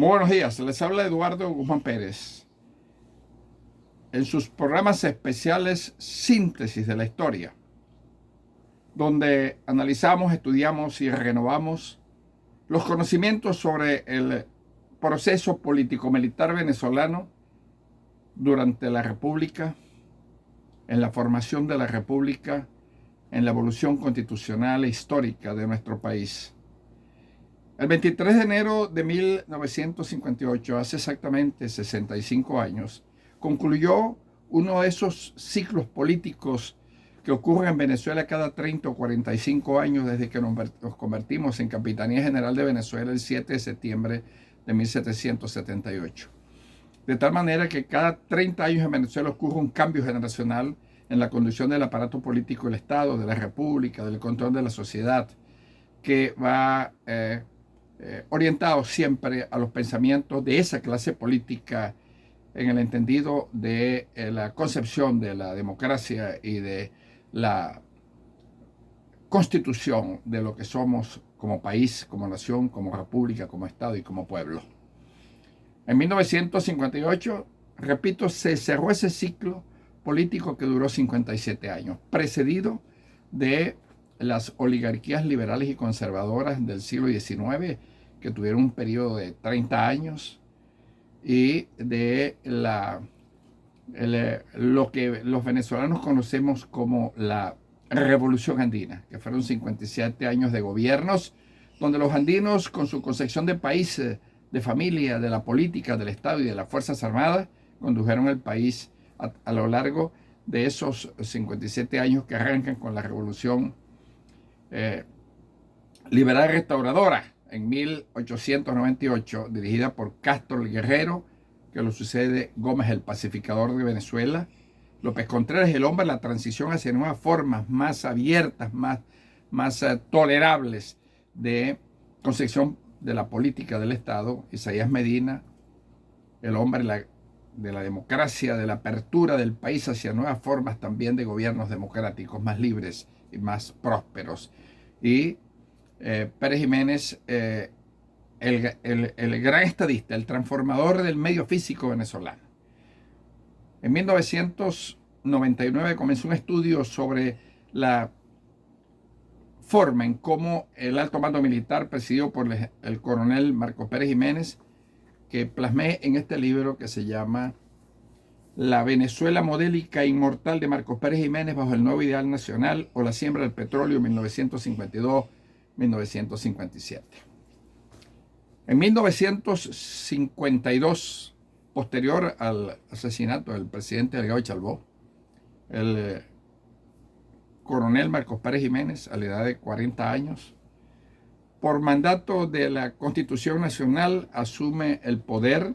Muy buenos días, les habla Eduardo Guzmán Pérez. En sus programas especiales Síntesis de la Historia, donde analizamos, estudiamos y renovamos los conocimientos sobre el proceso político-militar venezolano durante la República, en la formación de la República, en la evolución constitucional e histórica de nuestro país. El 23 de enero de 1958, hace exactamente 65 años, concluyó uno de esos ciclos políticos que ocurren en Venezuela cada 30 o 45 años desde que nos convertimos en Capitanía General de Venezuela el 7 de septiembre de 1778. De tal manera que cada 30 años en Venezuela ocurre un cambio generacional en la conducción del aparato político del Estado, de la República, del control de la sociedad, que va orientado siempre a los pensamientos de esa clase política en el entendido de la concepción de la democracia y de la constitución de lo que somos como país, como nación, como república, como Estado y como pueblo. En 1958, repito, se cerró ese ciclo político que duró 57 años, precedido de las oligarquías liberales y conservadoras del siglo XIX, que tuvieron un periodo de 30 años, y de lo que los venezolanos conocemos como la Revolución Andina, que fueron 57 años de gobiernos, donde los andinos, con su concepción de país, de familia, de la política, del Estado y de las Fuerzas Armadas, condujeron el país a lo largo de esos 57 años que arrancan con la Revolución Liberal Restauradora en 1898, dirigida por Castro el Guerrero, que lo sucede Gómez el Pacificador de Venezuela, López Contreras el hombre, la transición hacia nuevas formas más abiertas, más tolerables de concepción de la política del Estado, Isaías Medina, el hombre de la democracia, de la apertura del país hacia nuevas formas también de gobiernos democráticos, más libres y más prósperos. Y Pérez Jiménez, el gran estadista, el transformador del medio físico venezolano. En 1999 comenzó un estudio sobre la forma en cómo el alto mando militar, presidido por el coronel Marcos Pérez Jiménez, que plasmé en este libro que se llama La Venezuela modélica e inmortal de Marcos Pérez Jiménez bajo el nuevo ideal nacional o la siembra del petróleo 1952-1957. En 1952, posterior al asesinato del presidente Delgado Chalbó, el coronel Marcos Pérez Jiménez, a la edad de 40 años, por mandato de la Constitución Nacional, asume el poder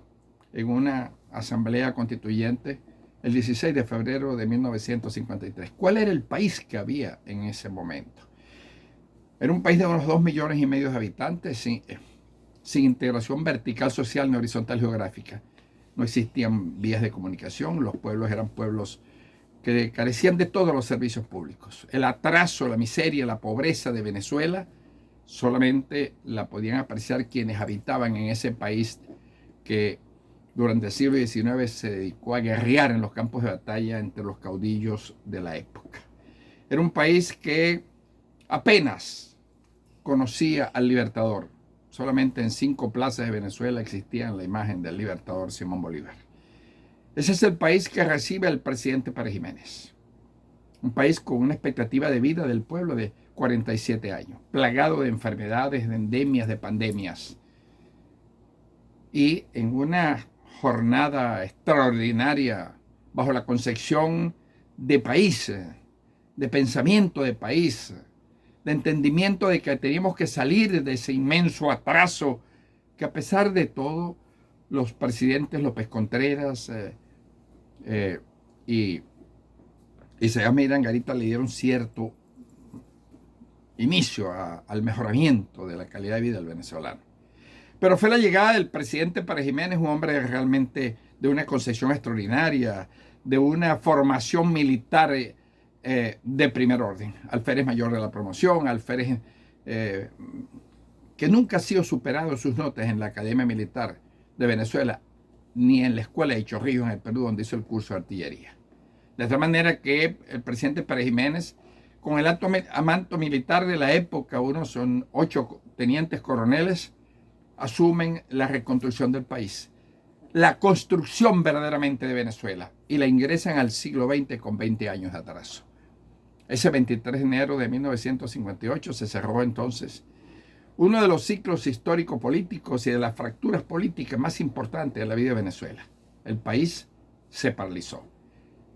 en una asamblea constituyente el 16 de febrero de 1953. ¿Cuál era el país que había en ese momento? Era un país de unos 2,5 millones de habitantes, sin integración vertical, social ni horizontal geográfica. No existían vías de comunicación, los pueblos eran pueblos que carecían de todos los servicios públicos. El atraso, la miseria, la pobreza de Venezuela solamente la podían apreciar quienes habitaban en ese país que durante el siglo XIX se dedicó a guerrear en los campos de batalla entre los caudillos de la época. Era un país que apenas conocía al Libertador. Solamente en 5 plazas de Venezuela existía la imagen del Libertador Simón Bolívar. Ese es el país que recibe al presidente Pérez Jiménez. Un país con una expectativa de vida del pueblo de 47 años, plagado de enfermedades, de endemias, de pandemias. Y en una jornada extraordinaria, bajo la concepción de país, de pensamiento de país, de entendimiento de que teníamos que salir de ese inmenso atraso que, a pesar de todo, los presidentes López Contreras y Isaías Medina Angarita le dieron cierto inicio al mejoramiento de la calidad de vida del venezolano. Pero fue la llegada del presidente Pérez Jiménez, un hombre realmente de una concepción extraordinaria, de una formación militar de primer orden. Alférez mayor de la promoción, alférez que nunca ha sido superado en sus notas en la academia militar, de Venezuela, ni en la escuela de Chorrillos en el Perú, donde hizo el curso de artillería. De tal manera que el presidente Pérez Jiménez, con el manto militar de la época, unos son 8 tenientes coroneles, asumen la reconstrucción del país, la construcción verdaderamente de Venezuela, y la ingresan al siglo XX con 20 años de atraso. Ese 23 de enero de 1958 se cerró entonces uno de los ciclos histórico-políticos y de las fracturas políticas más importantes de la vida de Venezuela. El país se paralizó.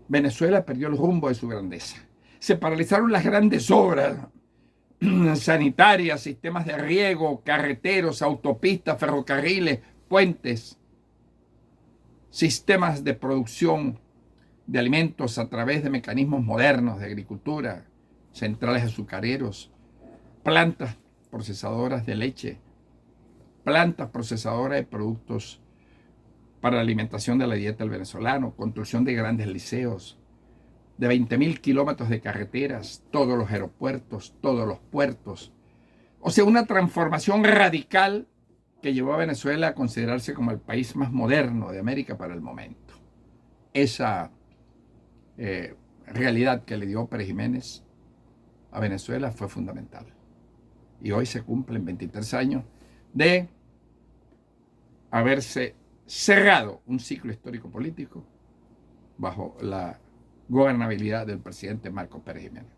Venezuela perdió el rumbo de su grandeza. Se paralizaron las grandes obras sanitarias, sistemas de riego, carreteros, autopistas, ferrocarriles, puentes, sistemas de producción de alimentos a través de mecanismos modernos de agricultura, centrales azucareros, plantas procesadoras de leche, plantas procesadoras de productos para la alimentación de la dieta del venezolano, construcción de grandes liceos, de 20.000 kilómetros de carreteras, todos los aeropuertos, todos los puertos. O sea, una transformación radical que llevó a Venezuela a considerarse como el país más moderno de América para el momento. Esa realidad que le dio Pérez Jiménez a Venezuela fue fundamental. Y hoy se cumplen 23 años de haberse cerrado un ciclo histórico político bajo la gobernabilidad del presidente Marcos Pérez Jiménez.